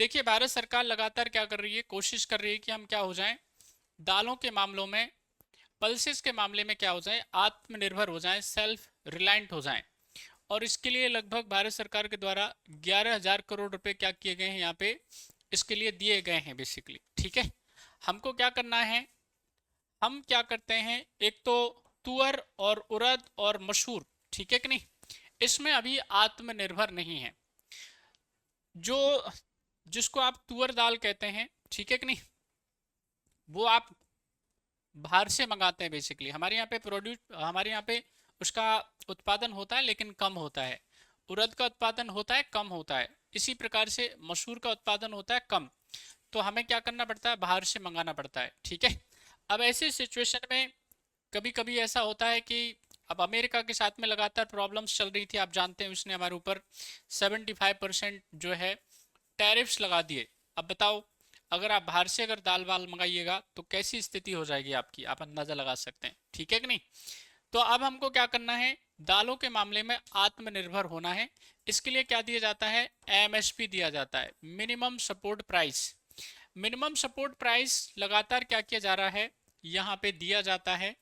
देखिए, भारत सरकार लगातार क्या कर रही है, कोशिश कर रही है कि हम क्या हो जाएं, दालों के मामलों में, पल्सेस के मामले में क्या हो जाएं, आत्मनिर्भर हो जाएं, सेल्फ रिलायंट हो जाएं। और इसके लिए लगभग भारत सरकार के द्वारा 11,000 करोड़ रुपए क्या किए गए हैं यहाँ पे, इसके लिए दिए गए हैं बेसिकली। ठीक है, हमको क्या करना है, हम क्या करते हैं, एक तो तुअर और उड़द और मसूर, ठीक है कि नहीं, इसमें अभी आत्मनिर्भर नहीं है। जो जिसको आप तुअर दाल कहते हैं, ठीक है कि नहीं, वो आप बाहर से मंगाते हैं बेसिकली। हमारे यहाँ पे उसका उत्पादन होता है लेकिन कम होता है। उड़द का उत्पादन होता है, कम होता है। इसी प्रकार से मसूर का उत्पादन होता है, कम। तो हमें क्या करना पड़ता है, बाहर से मंगाना पड़ता है। ठीक है, अब ऐसी सिचुएशन में कभी कभी ऐसा होता है कि अब अमेरिका के साथ में लगातार प्रॉब्लम्स चल रही थी, आप जानते हैं, उसने हमारे ऊपर 75% जो है टैरिफ्स लगा दिए। अब बताओ, अगर आप बाहर से अगर दाल वाल मंगाइएगा तो कैसी स्थिति हो जाएगी आपकी, आप अंदाजा लगा सकते हैं। ठीक है कि नहीं। तो अब हमको क्या करना है, दालों के मामले में आत्मनिर्भर होना है। इसके लिए क्या दिया जाता है, एमएसपी दिया जाता है, minimum support price. Minimum support price लगातार क्या किया जा रहा है, यहाँ पे दिया जाता है।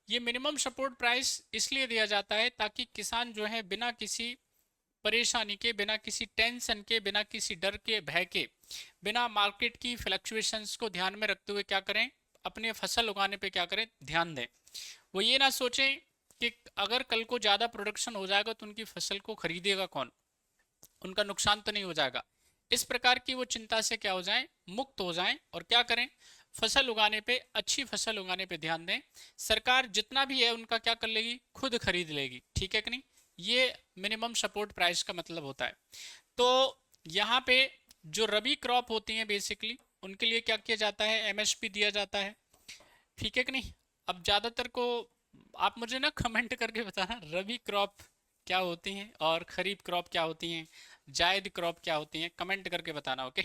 ये मिनिमम सपोर्ट प्राइस इसलिए दिया जाता है ताकि किसान जो है बिना किसी परेशानी के, बिना किसी टेंशन के, बिना किसी डर के, भय के, बिना मार्केट की फ्लक्चुएशंस को ध्यान में रखते हुए क्या करें, अपने फसल उगाने पे क्या करें, ध्यान दें। वो ये ना सोचें कि अगर कल को ज़्यादा प्रोडक्शन हो जाएगा तो उनकी फसल को खरीदेगा कौन, उनका नुकसान तो नहीं हो जाएगा। इस प्रकार की वो चिंता से क्या हो जाएं, मुक्त हो जाएं, और क्या करें, फसल उगाने पे, अच्छी फसल उगाने पे ध्यान दें। सरकार जितना भी है उनका क्या कर लेगी, खुद खरीद लेगी। ठीक है कि नहीं। ये मिनिमम सपोर्ट प्राइस का मतलब होता है। तो यहाँ पे जो रबी क्रॉप होती हैं बेसिकली, उनके लिए क्या किया जाता है, एमएसपी दिया जाता है। ठीक है कि नहीं। अब ज़्यादातर को आप मुझे ना कमेंट करके बताना, रबी क्रॉप क्या होती हैं और खरीफ क्रॉप क्या होती हैं, जायद क्रॉप क्या होती हैं, कमेंट करके बताना। ओके,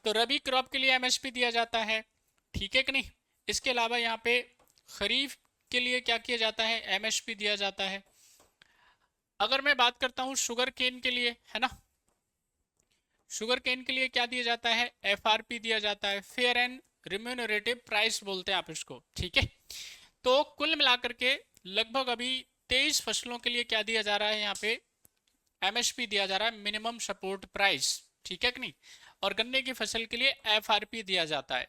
तो रबी क्रॉप के लिए एमएसपी दिया जाता है। ठीक है कि नहीं। इसके अलावा यहाँ पे खरीफ के लिए क्या किया जाता है, एमएसपी दिया जाता है। अगर मैं बात करता हूँ शुगर केन के लिए, है ना, शुगर केन के लिए क्या दिया जाता है, एफआरपी दिया जाता है, फेयर एंड रिम्यूनरेटिव प्राइस बोलते हैं आप इसको। ठीक है, तो कुल मिलाकर के लगभग अभी 23 फसलों के लिए क्या दिया जा रहा है, यहाँ पे एमएसपी दिया जा रहा है, मिनिमम सपोर्ट प्राइस। ठीक है कि नहीं। और गन्ने की फसल के लिए एफआरपी दिया जाता है।